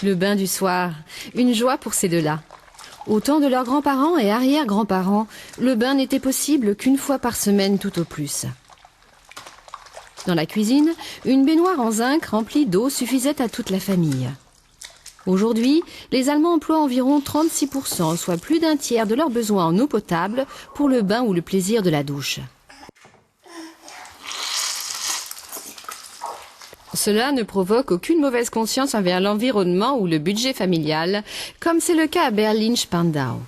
Le bain du soir, une joie pour ces deux-là. Au temps de leurs grands-parents et arrière-grands-parents, le bain n'était possible qu'une fois par semaine tout au plus. Dans la cuisine, une baignoire en zinc remplie d'eau suffisait à toute la famille. Aujourd'hui, les Allemands emploient environ 36%, soit plus d'un tiers de leurs besoins en eau potable pour le bain ou le plaisir de la douche. Cela ne provoque aucune mauvaise conscience envers l'environnement ou le budget familial, comme c'est le cas à Berlin-Spandau.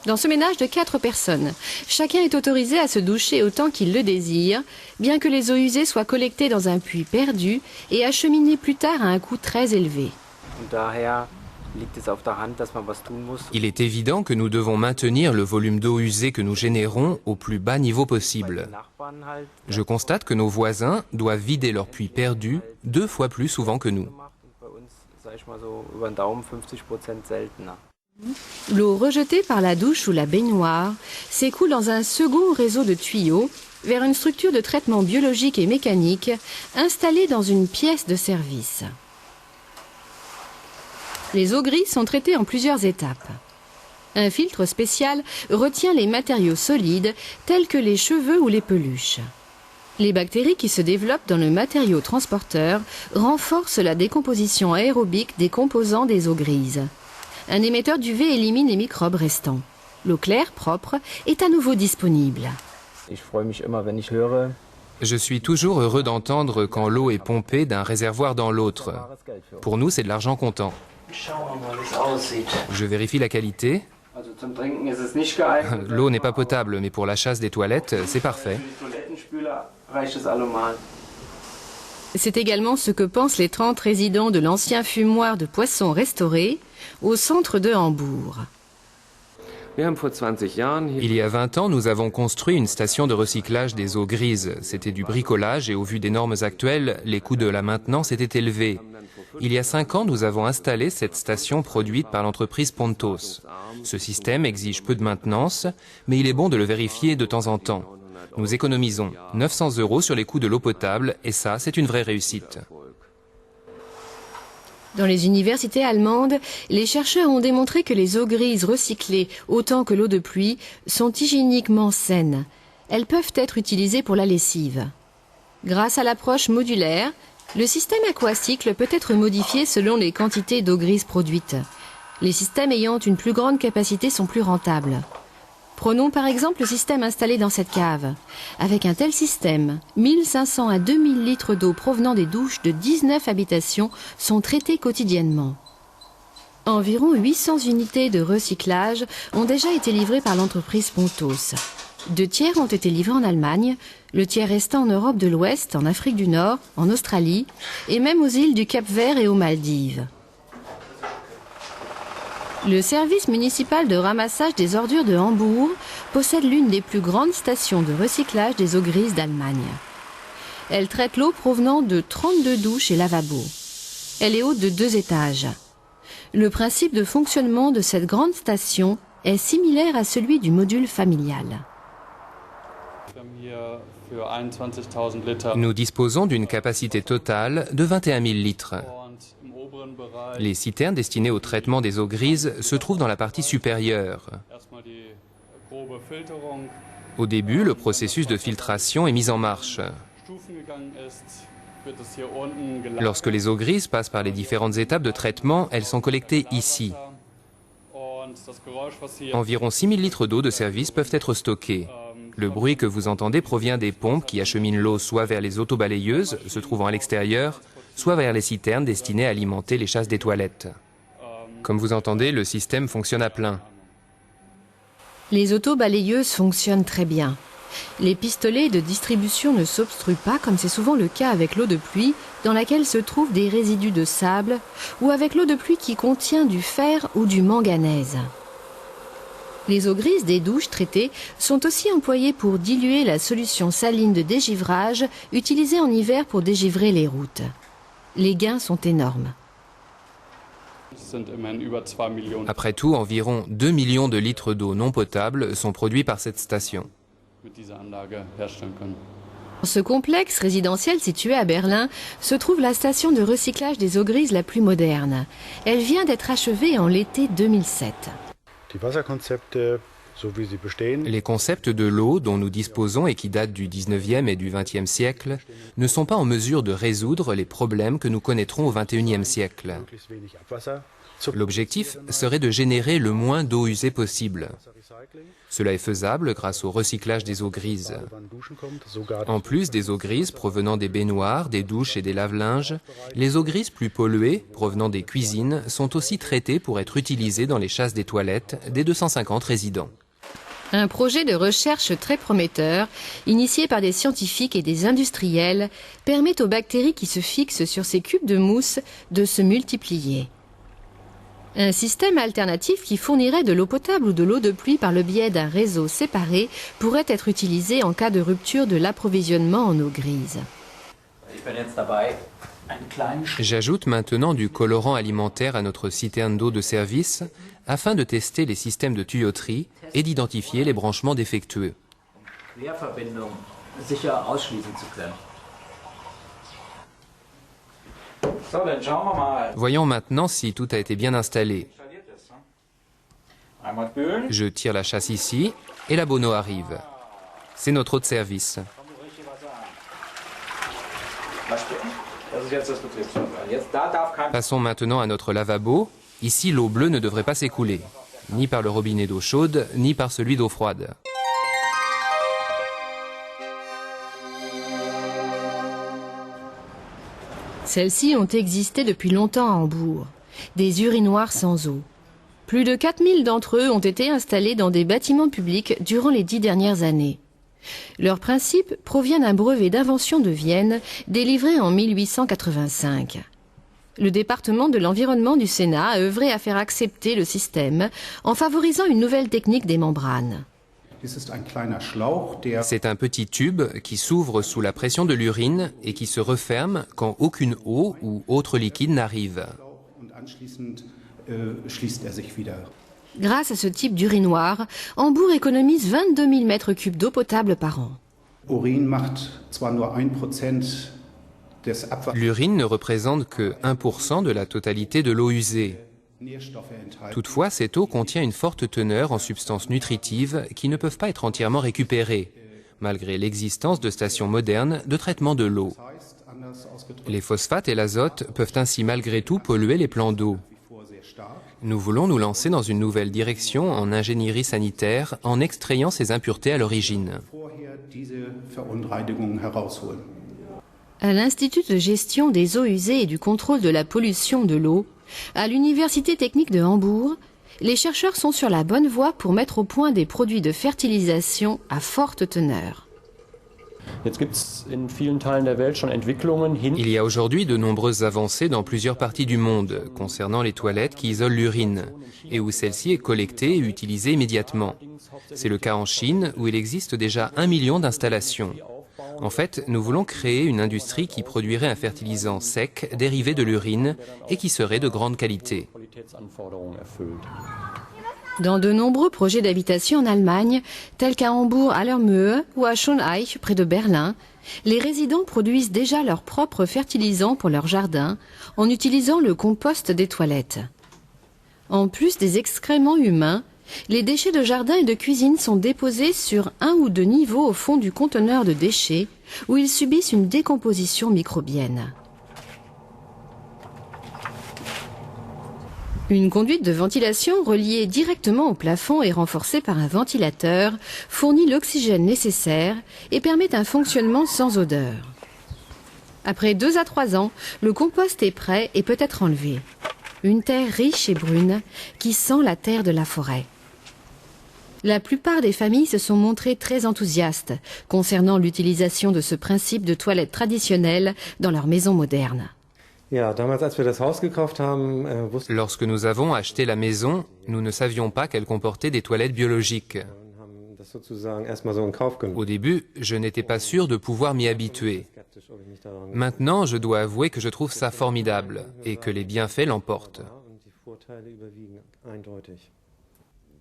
Dans ce ménage de 4 personnes, chacun est autorisé à se doucher autant qu'il le désire, bien que les eaux usées soient collectées dans un puits perdu et acheminées plus tard à un coût très élevé. Il est évident que nous devons maintenir le volume d'eau usée que nous générons au plus bas niveau possible. Je constate que nos voisins doivent vider leur puits perdu 2 fois plus souvent que nous. L'eau rejetée par la douche ou la baignoire s'écoule dans un second réseau de tuyaux vers une structure de traitement biologique et mécanique installée dans une pièce de service. Les eaux grises sont traitées en plusieurs étapes. Un filtre spécial retient les matériaux solides tels que les cheveux ou les peluches. Les bactéries qui se développent dans le matériau transporteur renforcent la décomposition aérobique des composants des eaux grises. Un émetteur d'UV élimine les microbes restants. L'eau claire, propre, est à nouveau disponible. Je suis toujours heureux d'entendre quand l'eau est pompée d'un réservoir dans l'autre. Pour nous, c'est de l'argent comptant. Je vérifie la qualité. L'eau n'est pas potable, mais pour la chasse des toilettes, c'est parfait. C'est également ce que pensent les 30 résidents de l'ancien fumoir de poissons restauré au centre de Hambourg. Il y a 20 ans, nous avons construit une station de recyclage des eaux grises. C'était du bricolage et au vu des normes actuelles, les coûts de la maintenance étaient élevés. Il y a 5 ans, nous avons installé cette station produite par l'entreprise Pontos. Ce système exige peu de maintenance, mais il est bon de le vérifier de temps en temps. Nous économisons 900 € sur les coûts de l'eau potable et ça, c'est une vraie réussite. Dans les universités allemandes, les chercheurs ont démontré que les eaux grises recyclées autant que l'eau de pluie sont hygiéniquement saines. Elles peuvent être utilisées pour la lessive. Grâce à l'approche modulaire, le système aquacycle peut être modifié selon les quantités d'eau grise produites. Les systèmes ayant une plus grande capacité sont plus rentables. Prenons par exemple le système installé dans cette cave. Avec un tel système, 1500 à 2000 litres d'eau provenant des douches de 19 habitations sont traités quotidiennement. Environ 800 unités de recyclage ont déjà été livrées par l'entreprise Pontos. 2 tiers ont été livrés en Allemagne, le tiers restant en Europe de l'Ouest, en Afrique du Nord, en Australie et même aux îles du Cap-Vert et aux Maldives. Le service municipal de ramassage des ordures de Hambourg possède l'une des plus grandes stations de recyclage des eaux grises d'Allemagne. Elle traite l'eau provenant de 32 douches et lavabos. Elle est haute de 2 étages. Le principe de fonctionnement de cette grande station est similaire à celui du module familial. Nous disposons d'une capacité totale de 21 000 litres. Les citernes destinées au traitement des eaux grises se trouvent dans la partie supérieure. Au début, le processus de filtration est mis en marche. Lorsque les eaux grises passent par les différentes étapes de traitement, elles sont collectées ici. Environ 6 000 litres d'eau de service peuvent être stockés. Le bruit que vous entendez provient des pompes qui acheminent l'eau soit vers les autobalayeuses, se trouvant à l'extérieur, soit vers les citernes destinées à alimenter les chasses des toilettes. Comme vous entendez, le système fonctionne à plein. Les autobalayeuses fonctionnent très bien. Les pistolets de distribution ne s'obstruent pas, comme c'est souvent le cas avec l'eau de pluie, dans laquelle se trouvent des résidus de sable, ou avec l'eau de pluie qui contient du fer ou du manganèse. Les eaux grises des douches traitées sont aussi employées pour diluer la solution saline de dégivrage utilisée en hiver pour dégivrer les routes. Les gains sont énormes. Après tout, environ 2 millions de litres d'eau non potable sont produits par cette station. Dans ce complexe résidentiel situé à Berlin se trouve la station de recyclage des eaux grises la plus moderne. Elle vient d'être achevée en l'été 2007. Les concepts de l'eau dont nous disposons et qui datent du 19e et du 20e siècle ne sont pas en mesure de résoudre les problèmes que nous connaîtrons au 21e siècle. L'objectif serait de générer le moins d'eau usée possible. Cela est faisable grâce au recyclage des eaux grises. En plus des eaux grises provenant des baignoires, des douches et des lave-linges, les eaux grises plus polluées, provenant des cuisines, sont aussi traitées pour être utilisées dans les chasses des toilettes des 250 résidents. Un projet de recherche très prometteur, initié par des scientifiques et des industriels, permet aux bactéries qui se fixent sur ces cubes de mousse de se multiplier. Un système alternatif qui fournirait de l'eau potable ou de l'eau de pluie par le biais d'un réseau séparé pourrait être utilisé en cas de rupture de l'approvisionnement en eau grise. J'ajoute maintenant du colorant alimentaire à notre citerne d'eau de service afin de tester les systèmes de tuyauterie et d'identifier les branchements défectueux. Voyons maintenant si tout a été bien installé. Je tire la chasse ici et la bonneau arrive. C'est notre eau de service. Passons maintenant à notre lavabo. Ici, l'eau bleue ne devrait pas s'écouler, ni par le robinet d'eau chaude, ni par celui d'eau froide. Celles-ci ont existé depuis longtemps à Hambourg, des urinoirs sans eau. Plus de 4000 d'entre eux ont été installés dans des bâtiments publics durant les 10 dernières années. Leur principe provient d'un brevet d'invention de Vienne délivré en 1885. Le département de l'environnement du Sénat a œuvré à faire accepter le système en favorisant une nouvelle technique des membranes. C'est un petit tube qui s'ouvre sous la pression de l'urine et qui se referme quand aucune eau ou autre liquide n'arrive. Grâce à ce type d'urinoir, Hambourg économise 22 000 mètres cubes d'eau potable par an. L'urine ne représente que 1% de la totalité de l'eau usée. Toutefois, cette eau contient une forte teneur en substances nutritives qui ne peuvent pas être entièrement récupérées, malgré l'existence de stations modernes de traitement de l'eau. Les phosphates et l'azote peuvent ainsi malgré tout polluer les plans d'eau. Nous voulons nous lancer dans une nouvelle direction en ingénierie sanitaire en extrayant ces impuretés à l'origine. À l'Institut de gestion des eaux usées et du contrôle de la pollution de l'eau, à l'Université technique de Hambourg, les chercheurs sont sur la bonne voie pour mettre au point des produits de fertilisation à forte teneur. Il y a aujourd'hui de nombreuses avancées dans plusieurs parties du monde concernant les toilettes qui isolent l'urine et où celle-ci est collectée et utilisée immédiatement. C'est le cas en Chine où il existe déjà 1 million d'installations. En fait, nous voulons créer une industrie qui produirait un fertilisant sec dérivé de l'urine et qui serait de grande qualité. Dans de nombreux projets d'habitation en Allemagne, tels qu'à Hambourg-Allermöhe ou à Schöneich près de Berlin, les résidents produisent déjà leurs propres fertilisants pour leur jardin en utilisant le compost des toilettes. En plus des excréments humains, les déchets de jardin et de cuisine sont déposés sur 1 ou 2 niveaux au fond du conteneur de déchets où ils subissent une décomposition microbienne. Une conduite de ventilation reliée directement au plafond et renforcée par un ventilateur fournit l'oxygène nécessaire et permet un fonctionnement sans odeur. Après 2 à 3 ans, le compost est prêt et peut être enlevé. Une terre riche et brune qui sent la terre de la forêt. La plupart des familles se sont montrées très enthousiastes concernant l'utilisation de ce principe de toilette traditionnelle dans leur maison moderne. Lorsque nous avons acheté la maison, nous ne savions pas qu'elle comportait des toilettes biologiques. Au début, je n'étais pas sûr de pouvoir m'y habituer. Maintenant, je dois avouer que je trouve ça formidable et que les bienfaits l'emportent.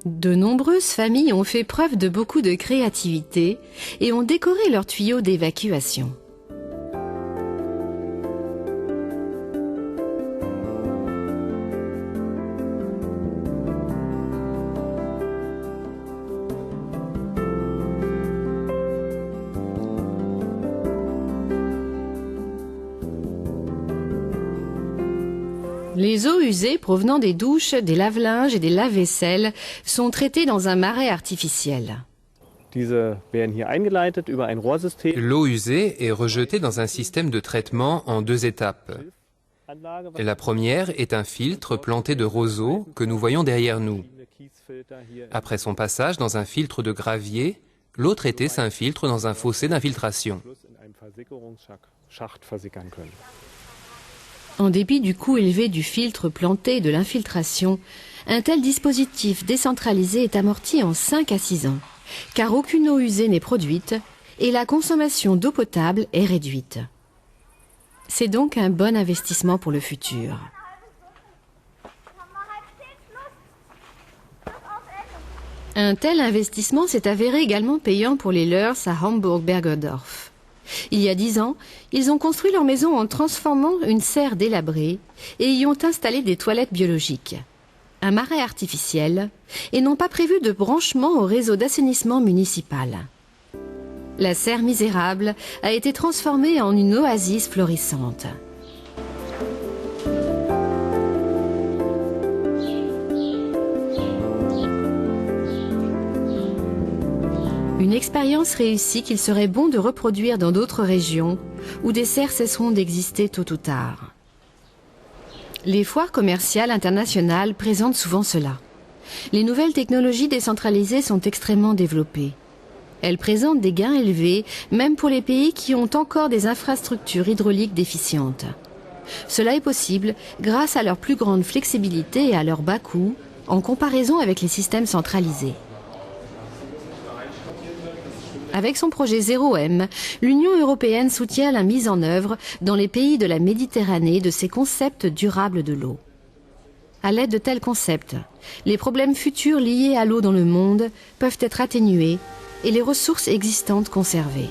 De nombreuses familles ont fait preuve de beaucoup de créativité et ont décoré leurs tuyaux d'évacuation. Les eaux usées provenant des douches, des lave-linges et des lave-vaisselle sont traitées dans un marais artificiel. L'eau usée est rejetée dans un système de traitement en 2 étapes. La première est un filtre planté de roseaux que nous voyons derrière nous. Après son passage dans un filtre de gravier, l'eau traitée s'infiltre dans un fossé d'infiltration. En dépit du coût élevé du filtre planté et de l'infiltration, un tel dispositif décentralisé est amorti en 5 à 6 ans, car aucune eau usée n'est produite et la consommation d'eau potable est réduite. C'est donc un bon investissement pour le futur. Un tel investissement s'est avéré également payant pour les Lörs à Hamburg-Bergerdorf. Il y a 10 ans, ils ont construit leur maison en transformant une serre délabrée et y ont installé des toilettes biologiques, un marais artificiel et n'ont pas prévu de branchement au réseau d'assainissement municipal. La serre misérable a été transformée en une oasis florissante. Une expérience réussie qu'il serait bon de reproduire dans d'autres régions où des serres cesseront d'exister tôt ou tard. Les foires commerciales internationales présentent souvent cela. Les nouvelles technologies décentralisées sont extrêmement développées. Elles présentent des gains élevés, même pour les pays qui ont encore des infrastructures hydrauliques déficientes. Cela est possible grâce à leur plus grande flexibilité et à leur bas coût, en comparaison avec les systèmes centralisés. Avec son projet 0M, l'Union européenne soutient la mise en œuvre dans les pays de la Méditerranée de ces concepts durables de l'eau. À l'aide de tels concepts, les problèmes futurs liés à l'eau dans le monde peuvent être atténués et les ressources existantes conservées.